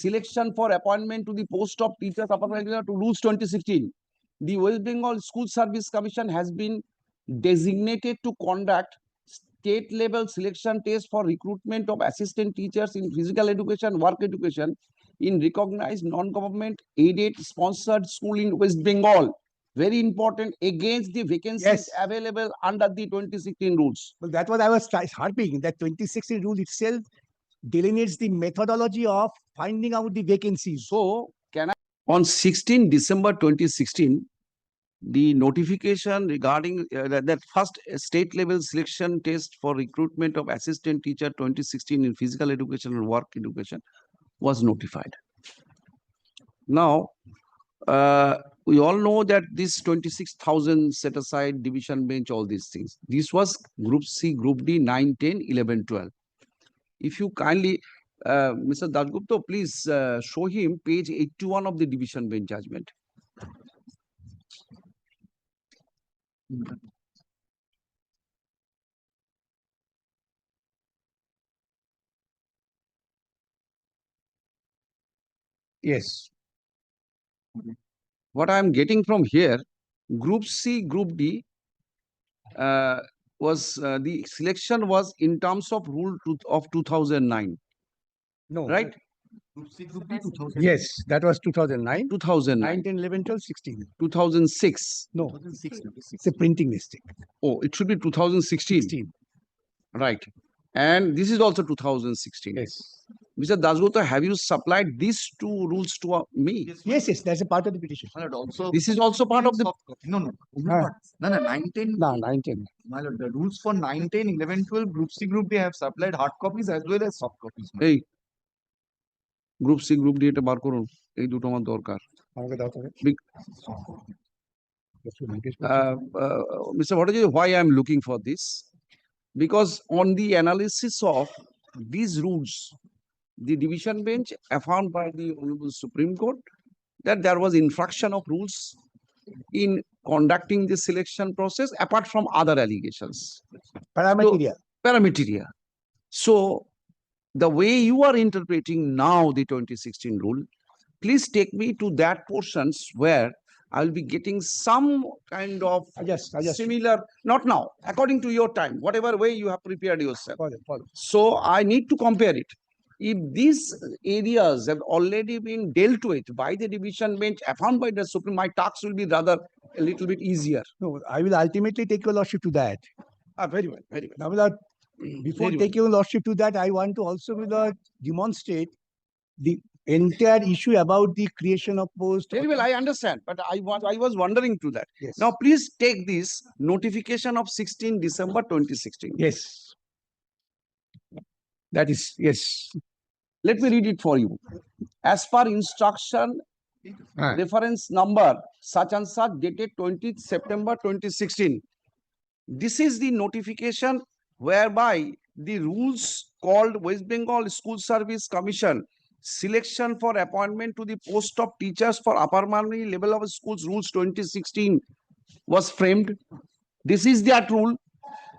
selection for appointment to the post of teachers upper primary to rules 2016. The West Bengal School Service Commission has been designated to conduct state level selection test for recruitment of assistant teachers in physical education, work education in recognized non-government aided sponsored school in West Bengal. Very important, against the vacancies available under the 2016 rules. Well, that was I was harping that 2016 rule itself delineates the methodology of finding out the vacancies. So, on 16 December 2016, the notification regarding that first state level selection test for recruitment of assistant teacher 2016 in physical education and work education was notified. Now, we all know that this 26,000 set aside, division bench, all these things. This was Group C, Group D, 9, 10, 11, 12. If you kindly, Mr. Dasgupta, please show him page 81 of the division bench judgment. Yes. What I am getting from here, Group C, Group D was the selection was in terms of rule of 2009. No. Right? Group C, Group D, 2000. Yes, that was 2009. 2009. 9, 10, 11, 12, 16. 2006. No, 2006. it's a printing mistake. Oh, it should be 2016. 16. Right. And this is also 2016. Yes. Mr. Dasgupta, have you supplied these two rules to me? Yes, that's a part of the petition. My lord, also This is also part of the... No, Ah. no, 19. No, 19. My lord, the rules for 19, 11, 12, Group C, Group D have supplied hard copies as well as soft copies. Hey, Group C, Group D, এটা বার করুন এই দুটো আমার দরকার Mr. Bhattacharya, why I am looking for this? Because on the analysis of these rules, the division bench affirmed by the Honorable Supreme Court that there was infraction of rules in conducting the selection process apart from other allegations. Parameteria. So, the way you are interpreting now the 2016 rule, please take me to that portions where I will be getting some kind of similar, not now, according to your time, whatever way you have prepared yourself. Follow. So I need to compare it. If these areas have already been dealt with by the division bench, affirmed by the Supreme, my task will be rather a little bit easier. No, I will ultimately take your lordship to that. Very well, very well. Now, without, before taking your lordship to that, I want to also demonstrate the entire issue about the creation of post. Very well, I understand, but I was wondering to that. Yes. Now, please take this notification of 16 December 2016. Yes. That is, yes. Let me read it for you. As per instruction, reference number such and such dated 20th September 2016. This is the notification whereby the rules called West Bengal School Service Commission selection for appointment to the post of teachers for upper primary level of schools rules 2016 was framed. This is that rule.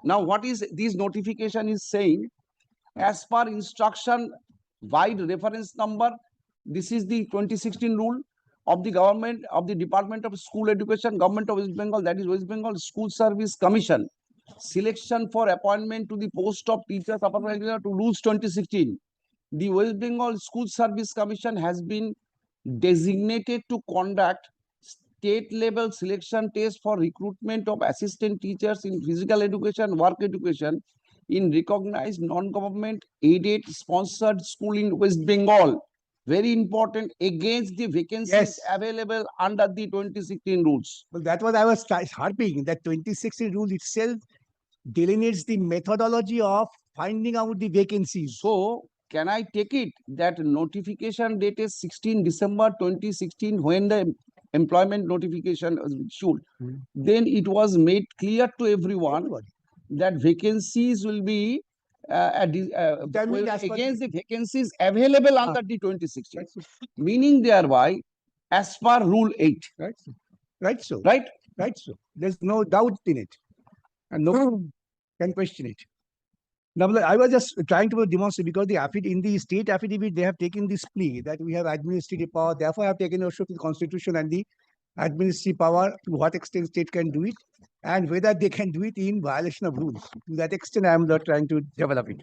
Now, what is this notification is saying? As per instruction wide reference number, this is the 2016 rule of the government of the Department of School Education, Government of West Bengal, that is West Bengal School Service Commission, selection for appointment to the post of teachers upper primary to rules 2016. The West Bengal School Service Commission has been designated to conduct state level selection test for recruitment of assistant teachers in physical education, work education in recognized non-government aided sponsored school in West Bengal. Very important, against the vacancies available under the 2016 rules. Well, that was I was harping that 2016 rule itself delineates the methodology of finding out the vacancies. So, can I take it that notification date is 16 December 2016 when the employment notification was issued? Then it was made clear to everyone that vacancies will be against the vacancies available under the 2016. Meaning thereby, as per Rule 8. Right, so. Right? Right, so. There's no doubt in it. And no one can question it. Now, I was just trying to demonstrate because in the state affidavit, they have taken this plea that we have administrative power. Therefore, I have taken also the constitution and the administrative power to what extent state can do it and whether they can do it in violation of rules. To that extent, I am not trying to develop it.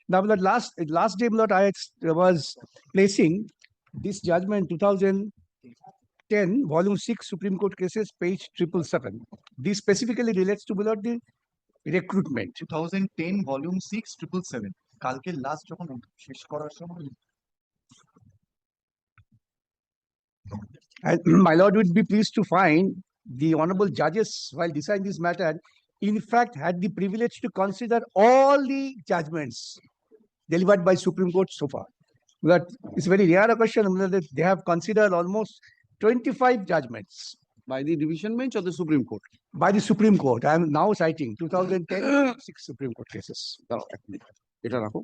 Now, the last day, Lord, I was placing this judgment 2010, volume 6, Supreme Court cases, page 777. This specifically relates to the recruitment. 2010 volume 6 777 কালকে last যখন শেষ করার সময় And my lord would be pleased to find the honorable judges, while deciding this matter, in fact had the privilege to consider all the judgments delivered by Supreme Court so far. But it's very rare question that they have considered almost 25 judgments. By the division bench or the Supreme Court? By the Supreme Court. I am now citing 2010 6 Supreme Court cases. এটা রাখো।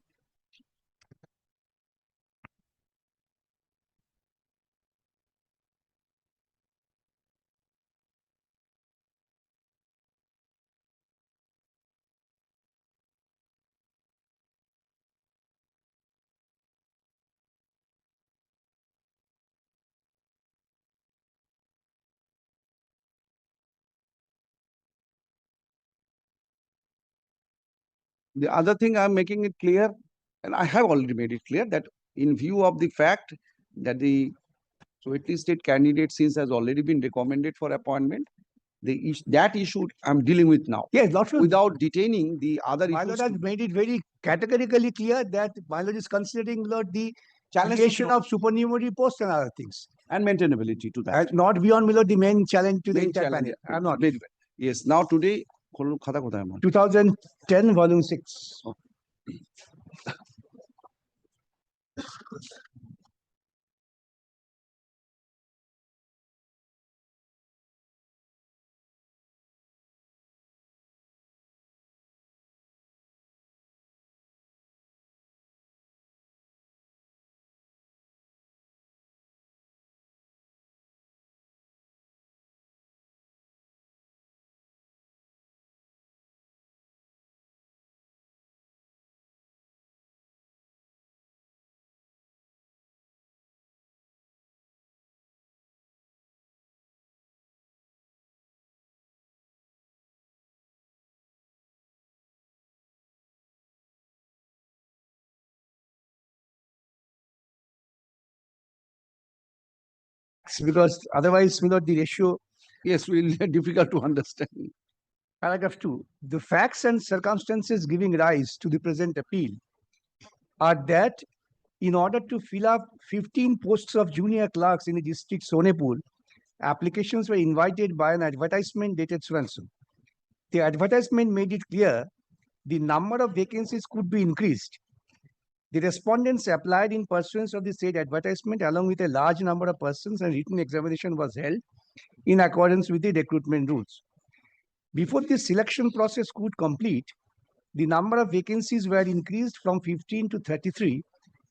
The other thing I'm making it clear, and I have already made it clear, that in view of the fact that the Suwetli state candidate since has already been recommended for appointment, that issue I'm dealing with now. Yes, Lord, Without detaining the other my issues. lord has made it very categorically clear that my lord is considering, Lord, the Challenge creation of supernumerary posts and other things. and maintainability to that. And not beyond, my lord, the main challenge to the Main entire challenge, panel. I'm not. Very well. Yes, now today, খাতা কোথায় আমার? 2010, volume 6. Because otherwise, my lord, the ratio. Yes, will be difficult to understand. Paragraph 2. The facts and circumstances giving rise to the present appeal are that in order to fill up 15 posts of junior clerks in the district Sonepur, applications were invited by an advertisement dated so and so. The advertisement made it clear the number of vacancies could be increased. The respondents applied in pursuance of the said advertisement along with a large number of persons, and written examination was held in accordance with the recruitment rules. Before the selection process could complete, the number of vacancies were increased from 15 to 33,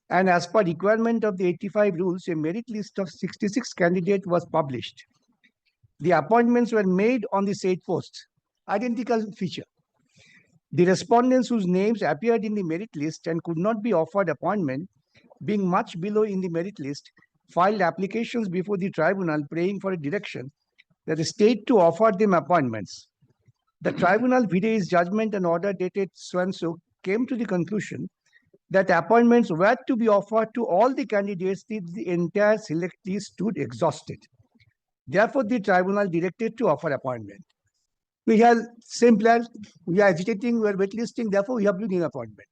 and as per requirement of the 85 rules, a merit list of 66 candidates was published. The appointments were made on the said posts. Identical feature. The respondents whose names appeared in the merit list and could not be offered appointment, being much below in the merit list, filed applications before the tribunal praying for a direction that the state to offer them appointments. The tribunal, vide its judgment and order dated so and so, came to the conclusion that appointments were to be offered to all the candidates till the entire select list stood exhausted. Therefore, the tribunal directed to offer appointment. We have same plan. We are agitating, we are waitlisting, therefore we have to give appointment.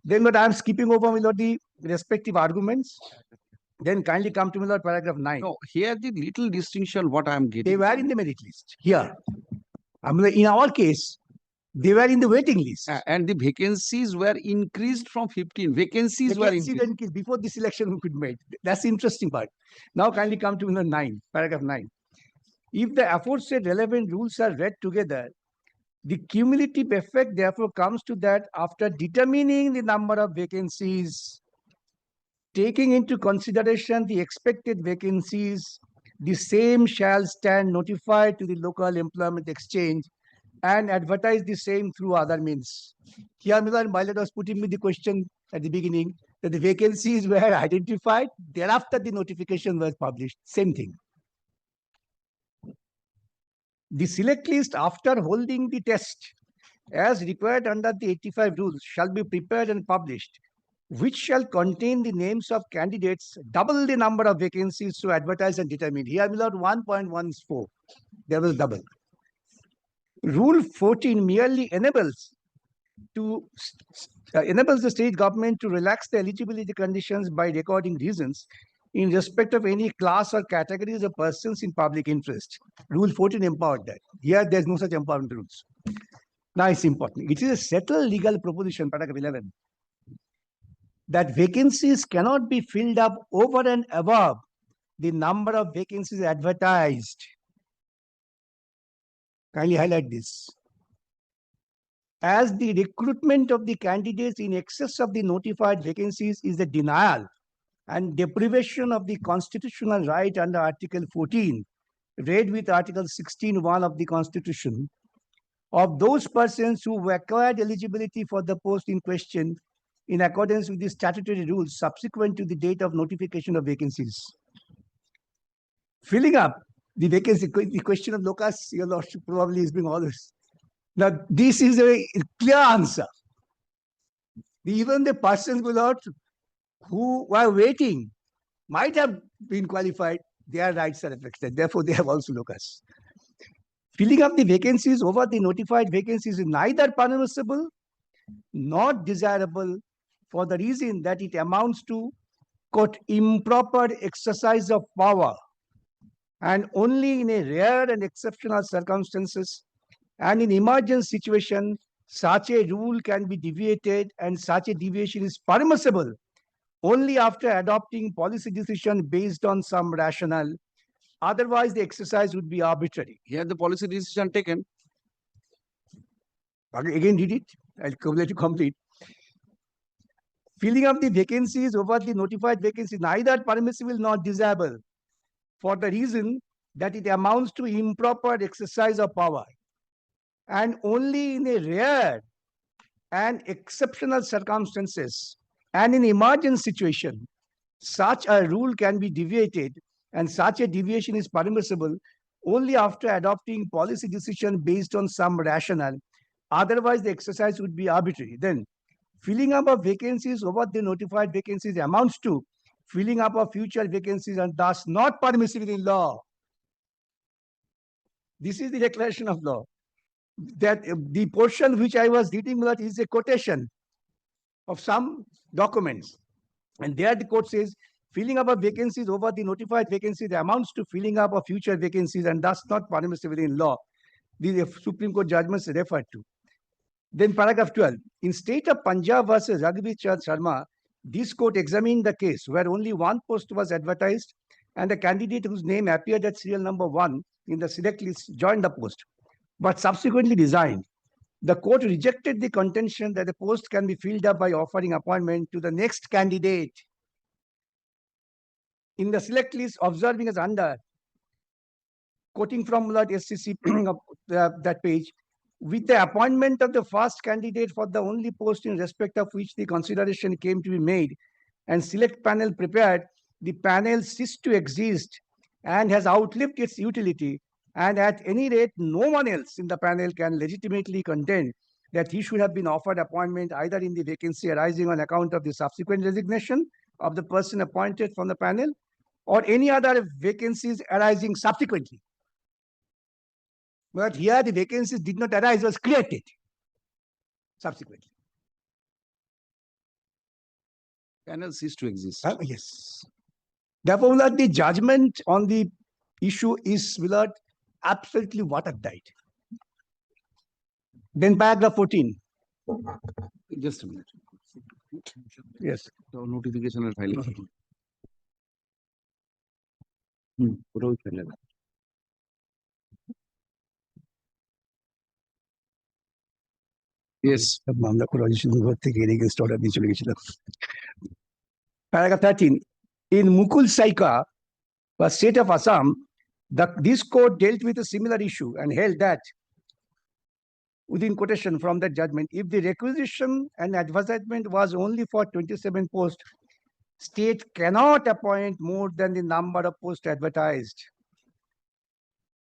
Then, but I am skipping over the respective arguments. Then kindly come to paragraph 9. No, here the little distinction what I am getting. They were in the merit list. Here. In our case, they were in the waiting list. And the vacancies were increased from 15. Vacancies were increased. Before the selection we could make. That's the interesting part. Now kindly come to 9, paragraph 9. If the aforesaid relevant rules are read together, the cumulative effect therefore comes to that after determining the number of vacancies, taking into consideration the expected vacancies, the same shall stand notified to the local employment exchange and advertise the same through other means. Here, Miller Milot was putting me the question at the beginning that the vacancies were identified, thereafter the notification was published. Same thing. The select list after holding the test as required under the 85 rules shall be prepared and published, which shall contain the names of candidates, double the number of vacancies to advertise and determine. Here, Miller 1.14. There was double. Rule 14 merely enables the state government to relax the eligibility conditions by recording reasons in respect of any class or categories of persons in public interest. Rule 14 empowered that. Here, there's no such empowerment rules. Now, it's important. It is a settled legal proposition, paragraph 11, that vacancies cannot be filled up over and above the number of vacancies advertised. Kindly highlight this. As the recruitment of the candidates in excess of the notified vacancies is a denial and deprivation of the constitutional right under Article 14, read with Article 16(1) of the Constitution, of those persons who acquired eligibility for the post in question in accordance with the statutory rules subsequent to the date of notification of vacancies. Filling up the vacancy, the question of locus, your lordship probably is being always. Now, this is a clear answer. Even the persons who were waiting might have been qualified, their rights are affected. Therefore, they have also locus. Filling up the vacancies over the notified vacancies is neither permissible nor desirable for the reason that it amounts to, quote, improper exercise of power, and only in a rare and exceptional circumstances and in emergency situation, such a rule can be deviated, and such a deviation is permissible only after adopting policy decision based on some rationale. Otherwise, the exercise would be arbitrary. Here the policy decision taken. Again, read it. I'll let you complete. Filling up the vacancies over the notified vacancy neither permissible nor desirable for the reason that it amounts to improper exercise of power, and only in a rare and exceptional circumstances and in emergent situation, such a rule can be deviated, and such a deviation is permissible only after adopting policy decision based on some rationale. Otherwise, the exercise would be arbitrary. Then, filling up of vacancies over the notified vacancies amounts to filling up of future vacancies and thus not permissible in law. This is the declaration of law. That the portion which I was reading that is a quotation of some documents. And there the court says, filling up of vacancies over the notified vacancies amounts to filling up of future vacancies and thus not permissible in law. The Supreme Court judgments referred to. Then paragraph 12, in state of Punjab versus Raghuveer Chand Sharma, this court examined the case where only one post was advertised and the candidate whose name appeared at serial number 1 in the select list joined the post, but subsequently resigned. The court rejected the contention that the post can be filled up by offering appointment to the next candidate in the select list, observing as under, quoting from SCC that page, with the appointment of the first candidate for the only post in respect of which the consideration came to be made and select panel prepared, the panel ceased to exist and has outlived its utility, and at any rate, no one else in the panel can legitimately contend that he should have been offered appointment either in the vacancy arising on account of the subsequent resignation of the person appointed from the panel or any other vacancies arising subsequently. But here the vacancies did not arise, was created subsequently. Panel ceased to exist. Yes. Therefore, the judgment on the issue is absolutely watertight. Then paragraph 14. Just a minute. Yes. So notification or filing. Yes. Paragraph 13. In Mukul Saika, the state of Assam, this court dealt with a similar issue and held that within quotation from that judgment, if the requisition and advertisement was only for 27 posts, state cannot appoint more than the number of posts advertised.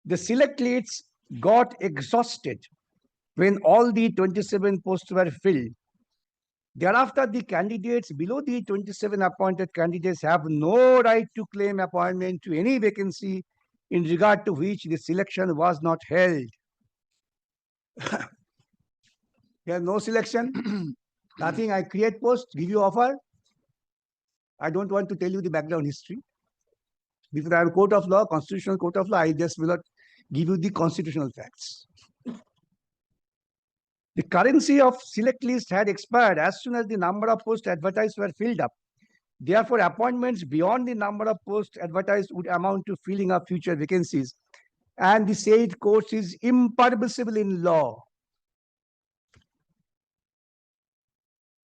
The select lists got exhausted when all the 27 posts were filled. Thereafter, the candidates below the 27 appointed candidates have no right to claim appointment to any vacancy in regard to which the selection was not held. Here, no selection, nothing. I create post, give you offer. I don't want to tell you the background history. Because I am court of law, constitutional court of law, I just will not give you the constitutional facts. The currency of select list had expired as soon as the number of posts advertised were filled up. Therefore, appointments beyond the number of posts advertised would amount to filling up future vacancies. And the said course is impermissible in law.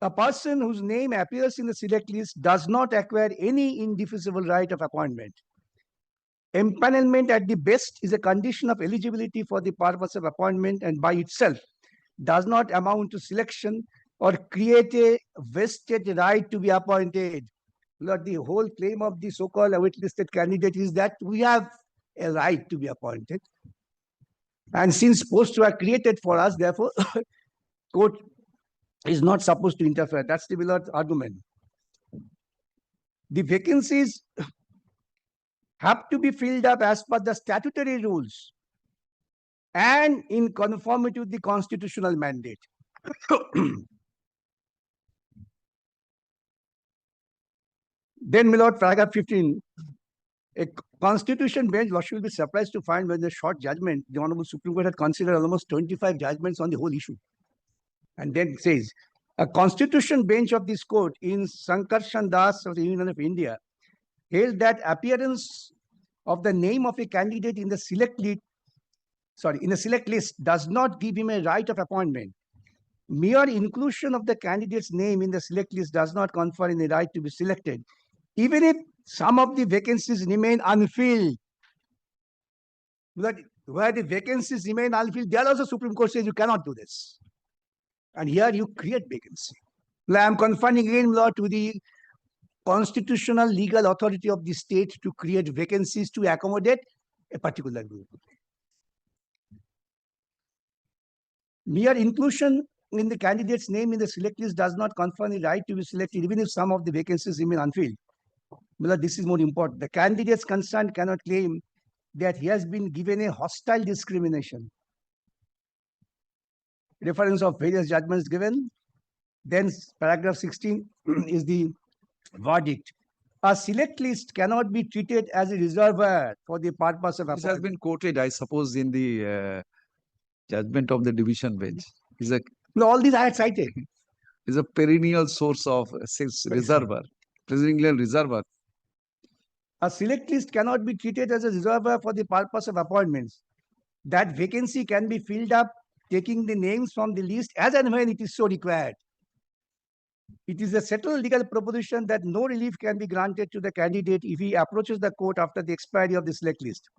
A person whose name appears in the select list does not acquire any indefeasible right of appointment. Empanelment at the best is a condition of eligibility for the purpose of appointment and by itself does not amount to selection or create a vested right to be appointed. Lord, the whole claim of the so-called wait-listed candidate is that we have a right to be appointed. And since posts were created for us, therefore, court is not supposed to interfere. That's the beloved argument. The vacancies have to be filled up as per the statutory rules and in conformity with the constitutional mandate. Then, my lord, paragraph 15, a constitution bench, Lord, will be surprised to find when the short judgment, the Honorable Supreme Court had considered almost 25 judgments on the whole issue. And then it says, a constitution bench of this court in Sankarshan Das of the Union of India held that appearance of the name of a candidate in the select list does not give him a right of appointment. Mere inclusion of the candidate's name in the select list does not confer any right to be selected, even if some of the vacancies remain unfilled. Where the vacancies remain unfilled, there also Supreme Court says you cannot do this. And here you create vacancy. I am confining again, Lord, to the constitutional legal authority of the state to create vacancies to accommodate a particular group. Mere inclusion in the candidate's name in the select list does not confer the right to be selected, even if some of the vacancies remain unfilled. But this is more important. The candidate's concerned cannot claim that he has been given a hostile discrimination. Reference of various judgments given. Then paragraph 16 is the verdict. A select list cannot be treated as a reservoir for the purpose of This has been quoted, I suppose, in the judgment of the division bench. All these I had cited. Is a perennial source of reservoir, perennial reservoir. A select list cannot be treated as a reservoir for the purpose of appointments. That vacancy can be filled up taking the names from the list as and when it is so required. It is a settled legal proposition that no relief can be granted to the candidate if he approaches the court after the expiry of the select list.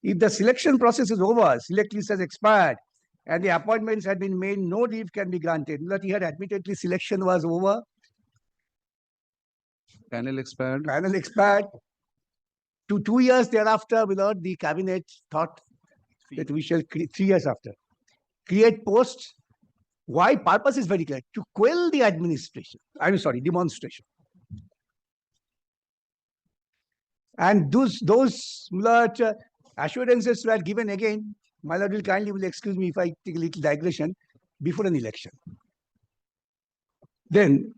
If the selection process is over, select list has expired, and the appointments had been made, no relief can be granted. But he had admittedly selection was over. Panel expired. Panel expired. 2 years thereafter, without the cabinet thought that we shall 3 years after create posts. Why? Purpose is very clear: to quell the administration. Demonstration. And those assurances were given again. My lord will excuse me if I take a little digression before an election. Then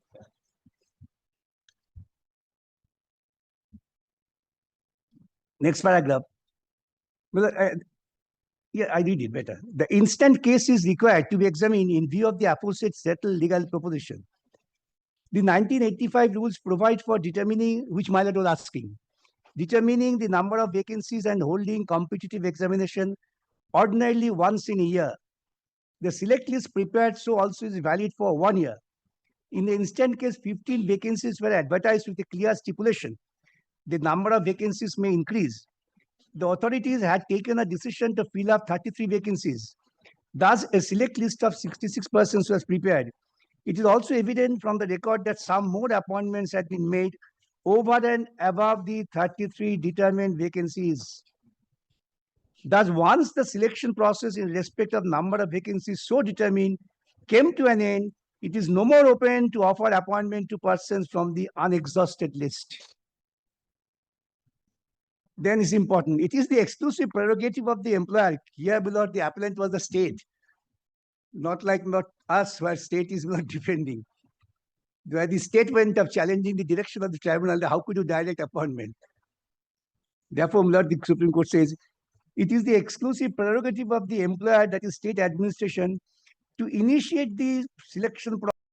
next paragraph. I read it better. The instant case is required to be examined in view of the aforesaid settled legal proposition. The 1985 rules provide for determining, which my lord was asking, determining the number of vacancies and holding competitive examination ordinarily once in a year. The select list prepared so also is valid for 1 year. In the instant case, 15 vacancies were advertised with a clear stipulation. The number of vacancies may increase. The authorities had taken a decision to fill up 33 vacancies. Thus, a select list of 66 persons was prepared. It is also evident from the record that some more appointments had been made over and above the 33 determined vacancies. Thus, once the selection process in respect of number of vacancies so determined came to an end, it is no more open to offer appointment to persons from the unexhausted list. Then it's important. It is the exclusive prerogative of the employer. Here below, the appellant was the state. Not us, where state is not defending. Where the state went up challenging the direction of the tribunal, how could you direct appointment? Therefore, Lord, the Supreme Court says, it is the exclusive prerogative of the employer, that is state administration, to initiate the selection process